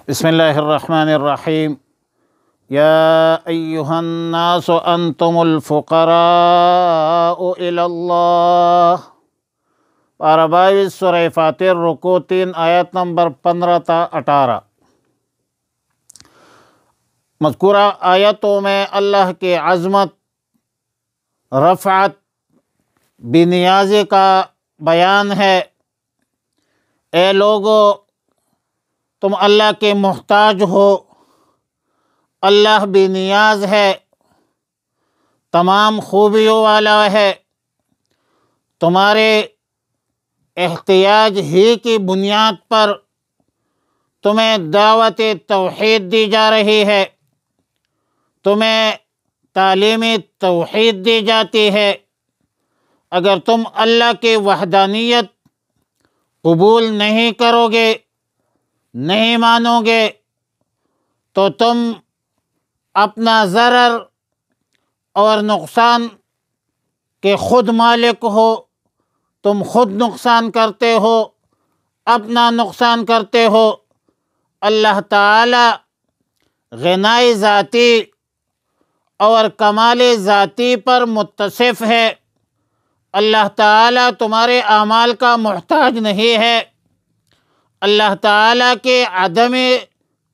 بسم اللہ الرحمن الرحیم یا ایہا الناس انتم الفقراء الی اللہ۔ پارہ 22 سورہ فاتر، رکوع 3، آیت نمبر 15 تا 18۔ مذکورہ آیتوں میں اللہ کی عظمت، رفعت، بے نیازی کا بیان ہے۔ اے لوگو، تم اللہ کے محتاج ہو، اللہ بے نیاز ہے، تمام خوبیوں والا ہے۔ تمہارے احتیاج ہی کی بنیاد پر تمہیں دعوت توحید دی جا رہی ہے، تمہیں تعلیم توحید دی جاتی ہے۔ اگر تم اللہ کی وحدانیت قبول نہیں کرو گے، نہیں مانو گے، تو تم اپنا ضرر اور نقصان کے خود مالک ہو، تم خود نقصان کرتے ہو، اپنا نقصان کرتے ہو۔ اللہ تعالی غنائی ذاتی اور کمال ذاتی پر متصف ہے۔ اللہ تعالی تمہارے اعمال کا محتاج نہیں ہے۔ اللہ تعالیٰ کے عدم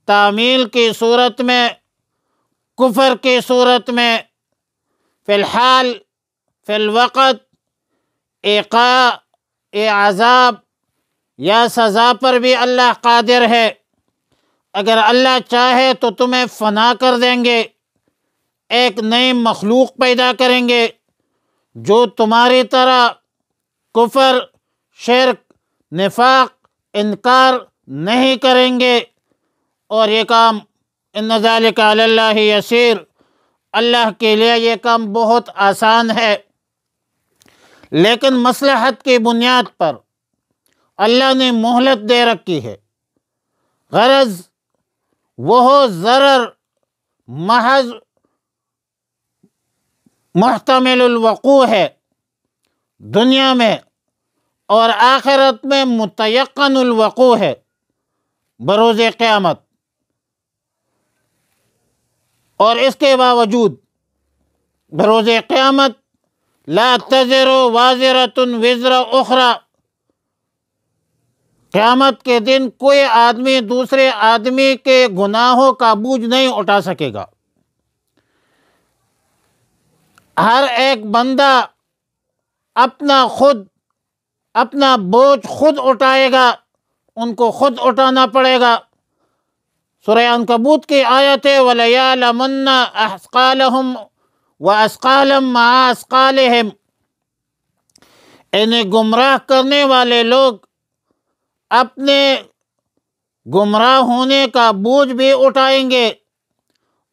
تعمیل کی صورت میں، کفر کی صورت میں، فی الحال، فی الوقت، ایقاع عذاب یا سزا پر بھی اللہ قادر ہے۔ اگر اللہ چاہے تو تمہیں فنا کر دیں گے، ایک نئی مخلوق پیدا کریں گے جو تمہاری طرح کفر، شرک، نفاق، انکار نہیں کریں گے، اور یہ کام ان ذالک علی اللہ یسیر، اللہ کے لیے یہ کام بہت آسان ہے۔ لیکن مصلحت کی بنیاد پر اللہ نے مہلت دے رکھی ہے۔ غرض وہ ضرر محض محتمل الوقوع ہے، دنیا میں اور آخرت میں متیقن الوقوع ہے، بروز قیامت۔ اور اس کے باوجود بروز قیامت لا تزر وازرۃ وزر اخری، قیامت کے دن کوئی آدمی دوسرے آدمی کے گناہوں کا بوجھ نہیں اٹھا سکے گا۔ ہر ایک بندہ اپنا بوجھ خود اٹھائے گا، ان کو خود اٹھانا پڑے گا۔ سورہ عنکبوت کی آیت ہے وَلَيَعْلَمُنَّ أَثْقَالَهُمْ وَأَثْقَالًا مَعَ أَثْقَالِهِمْ۔ انہیں گمراہ کرنے والے لوگ اپنے گمراہ ہونے کا بوجھ بھی اٹھائیں گے،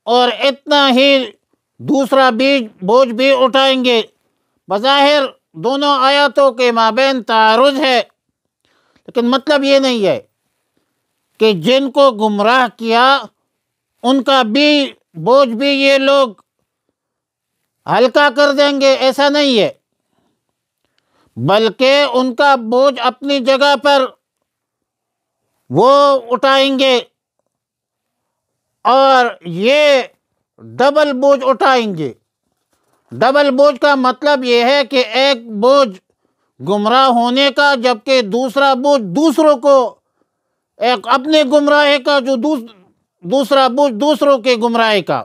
اور اتنا ہی دوسرا بوجھ بھی اٹھائیں گے۔ بظاہر دونوں آیاتوں کے مابین تعارض ہے، لیکن مطلب یہ نہیں ہے کہ جن کو گمراہ کیا ان کا بھی بوجھ بھی یہ لوگ ہلکا کر دیں گے، ایسا نہیں ہے، بلکہ ان کا بوجھ اپنی جگہ پر وہ اٹھائیں گے، اور یہ ڈبل بوجھ اٹھائیں گے۔ ڈبل بوجھ کا مطلب یہ ہے کہ ایک بوجھ گمراہ ہونے کا، جبکہ دوسرا بوجھ دوسروں کو، ایک اپنے گمراہی کا، جو دوسرا بوجھ دوسروں کے گمراہی کا۔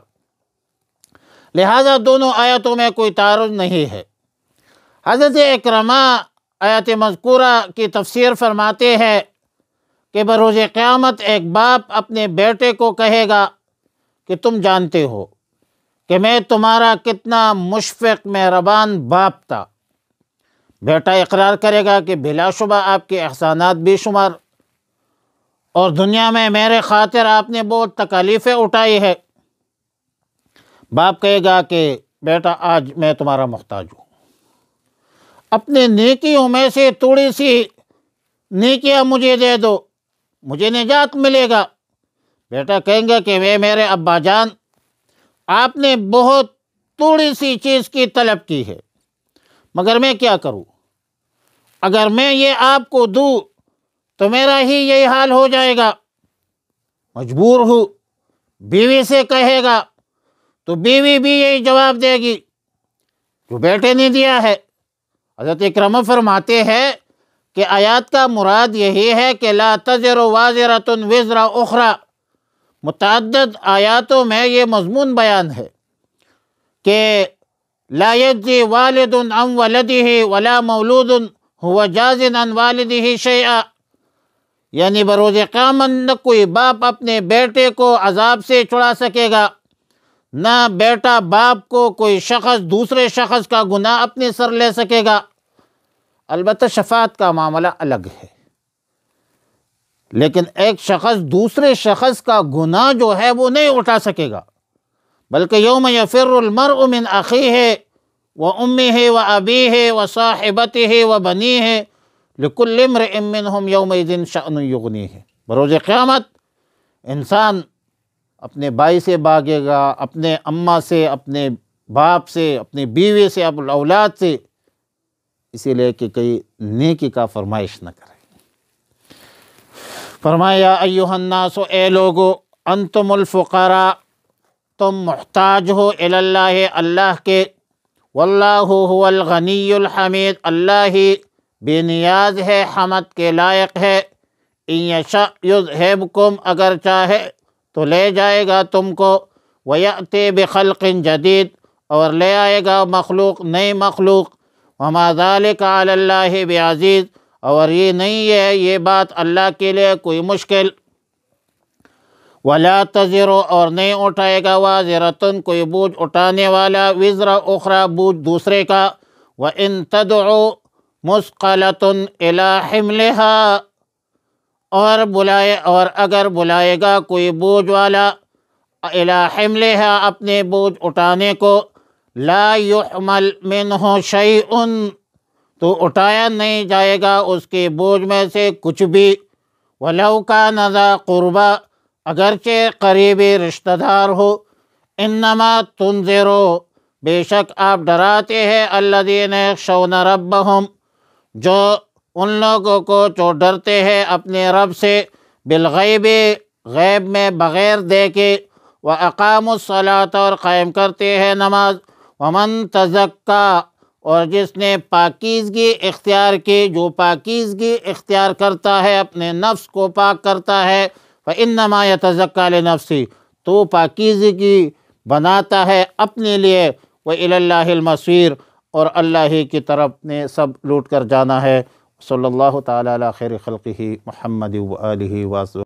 لہذا دونوں آیتوں میں کوئی تعارض نہیں ہے۔ حضرت اکرمہ آیت مذکورہ کی تفسیر فرماتے ہیں کہ بروز قیامت ایک باپ اپنے بیٹے کو کہے گا کہ تم جانتے ہو کہ میں تمہارا کتنا مشفق مہربان باپ تھا۔ بیٹا اقرار کرے گا کہ بلا شبہ آپ کے احسانات بے شمار، اور دنیا میں میرے خاطر آپ نے بہت تکالیفیں اٹھائی ہے۔ باپ کہے گا کہ بیٹا آج میں تمہارا محتاج ہوں، اپنے نیکیوں میں سے تھوڑی سی نیکیاں مجھے دے دو، مجھے نجات ملے گا۔ بیٹا کہیں گا کہ میرے ابا جان، آپ نے بہت تھوڑی سی چیز کی طلب کی ہے، مگر میں کیا کروں؟ اگر میں یہ آپ کو دوں تو میرا ہی یہی حال ہو جائے گا۔ مجبور ہوں، بیوی سے کہے گا تو بیوی بھی یہی جواب دے گی جو بیٹے نے دیا ہے۔ حضرت اکرمہ فرماتے ہیں کہ آیات کا مراد یہی ہے کہ لا تزر وازرۃ وزر اخری۔ متعدد آیاتوں میں یہ مضمون بیان ہے کہ لا یجزی والد عن ولدہ ولا مولود هو جاز عن والدہ شیئا، یعنی بروز قیامت نہ کوئی باپ اپنے بیٹے کو عذاب سے چھڑا سکے گا، نہ بیٹا باپ کو کوئی شخص دوسرے شخص کا گناہ اپنے سر لے سکے گا۔ البتہ شفاعت کا معاملہ الگ ہے، لیکن ایک شخص دوسرے شخص کا گناہ جو ہے وہ نہیں اٹھا سکے گا، بلکہ یوم یفر المرء من اخیہ وامہ وابیہ وصاحبتہ وبنیہ لکل امرئ منہم یومئذ شأن یغنیہ۔ بروز قیامت انسان اپنے بھائی سے بھاگے گا، اپنے اماں سے، اپنے باپ سے، اپنی بیوی سے، اپنے اولاد سے، اسی لیے کہ کئی نیکی کا فرمائش نہ کرے۔ فرمایا ایھا الناس، اے لوگو، انتم الفقراء، تم محتاج ہو الی اللہ، اللہ کے، واللہ هو الغنی الحمید، اللہ ہی بے نیاز ہے، حمد کے لائق ہے۔ ان یشاء یذھبکم، اگر چاہے تو لے جائے گا تم کو، ویأتی بخلق جدید، اور لے آئے گا مخلوق، نئی مخلوق، وما ذلک علی اللہ بعزیز، اور یہ نہیں ہے یہ بات اللہ کے لیے کوئی مشکل۔ ولا تزر، اور نہیں اٹھائے گا وازرۃ، کوئی بوجھ اٹھانے والا، وزر اخری، بوجھ دوسرے کا، وان تدع مثقلۃ الی حملها، اور اگر بلائے گا کوئی بوجھ والا الی حملها، اپنے بوجھ اٹھانے کو، لا یحمل منہ شیء، تو اٹھایا نہیں جائے گا اس کے بوجھ میں سے کچھ بھی، ولو کان ذا قربی، اگرچہ قریبی رشتہ دار ہو، انما تنذر، بے شک آپ ڈراتے ہیں، الذین یخشون ربہم، جو ان لوگوں کو جو ڈرتے ہیں اپنے رب سے، بالغیب، غیب میں بغیر دیکھے، وَأَقَامُوا الصَّلَاةَ، اور قائم کرتے ہیں نماز، وَمَن تَزَکَّىٰ، اور جس نے پاکیزگی اختیار کی، جو پاکیزگی اختیار کرتا ہے، اپنے نفس کو پاک کرتا ہے، فَإِنَّمَا يَتَزَکَّىٰ لِنَفْسِهِ، تو پاکیزگی بناتا ہے اپنے لیے، وَإِلَى اللَّهِ الْمَصِيرُ، اور اللہ ہی کی طرف نے سب لوٹ کر جانا ہے۔ صلی اللہ تعالیٰ علی خیر خلقہ محمد وآلہ وصحبہ۔